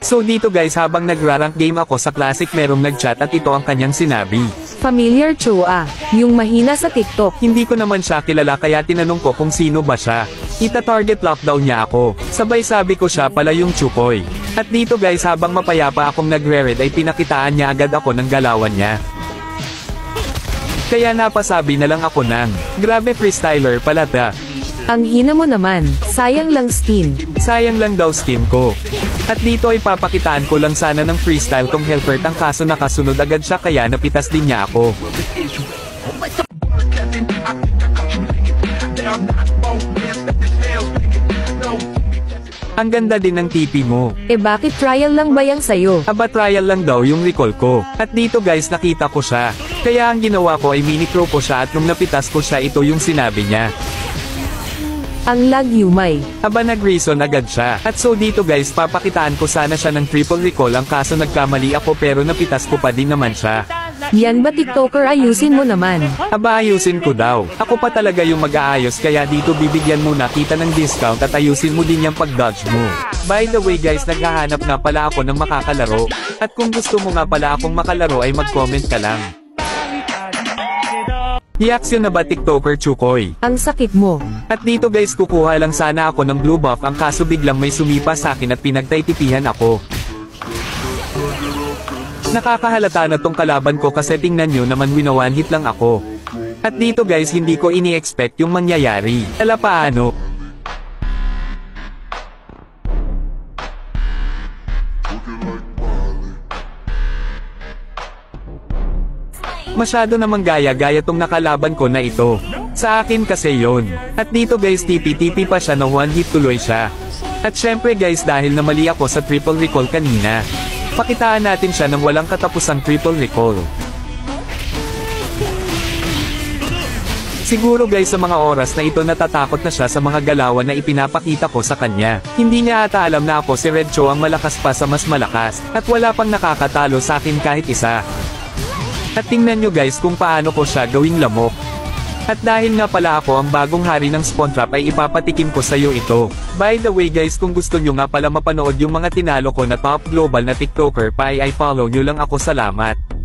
So dito guys, habang nagra-rank game ako sa Classic, merong nag-chat at ito ang kanyang sinabi. Familiar Chua, yung mahina sa TikTok. Hindi ko naman siya kilala kaya tinanong ko kung sino ba siya. Ita-target lockdown niya ako. Sabay sabi ko siya pala yung Chukoy. At dito guys, habang mapayapa akong nagre-read ay pinakitaan niya agad ako ng galawan niya. Kaya napasabi na lang ako ng, grabe freestyler pala ta. Ang hina mo naman, sayang lang skin. Sayang lang daw skin ko. At dito ay papakitaan ko lang sana ng freestyle kong helper, ang kaso nakasunod agad siya kaya napitas din niya ako. Ang ganda din ng TP mo. Bakit trial lang ba yang sayo? Aba trial lang daw yung recall ko. At dito guys, nakita ko siya. Kaya ang ginawa ko ay mini-throw ko siya at nung napitas ko siya, ito yung sinabi niya. Ang lag Yumay. Aba nag-reason agad siya. At so dito guys, papakitaan ko sana siya ng triple recall, ang kaso nagkamali ako pero napitas ko pa din naman siya. Yan ba TikToker, ayusin mo naman. Aba ayusin ko daw. Ako pa talaga yung mag-aayos kaya dito bibigyan mo na kita ng discount at ayusin mo din yung pag-dodge mo. By the way guys, naghahanap na pala ako ng makakalaro. At kung gusto mo nga pala akong makalaro ay mag-comment ka lang. I-action na ba TikToker Chukoy? Ang sakit mo. At dito guys, kukuha lang sana ako ng blue buff, ang kaso biglang may sumipa sa akin at pinagtaytipihan ako. Nakakahalata na tong kalaban ko kasi tingnan nyo naman, winawan hit lang ako. At dito guys, hindi ko ini-expect yung mangyayari. Ala paano? Masyado namang gaya-gaya tong nakalaban ko na ito. Sa akin kasi yon. At dito guys, TP pa siya na one hit tuloy siya. At syempre guys, dahil na mali ako sa triple recall kanina, pakitaan natin siya ng walang katapusang triple recall. Siguro guys, sa mga oras na ito natatakot na siya sa mga galawan na ipinapakita ko sa kanya. Hindi niya ata alam na ako si Red Cho ang malakas pa sa mas malakas, at wala pang nakakatalo sa akin kahit isa. At tingnan nyo guys kung paano ko siya gawing lamok. At dahil nga pala ako ang bagong hari ng Spawn Trap ay ipapatikim ko sa iyo ito. By the way guys, kung gusto nyo nga pala mapanood yung mga tinalo ko na top global na TikToker pa ay follow nyo lang ako. Salamat.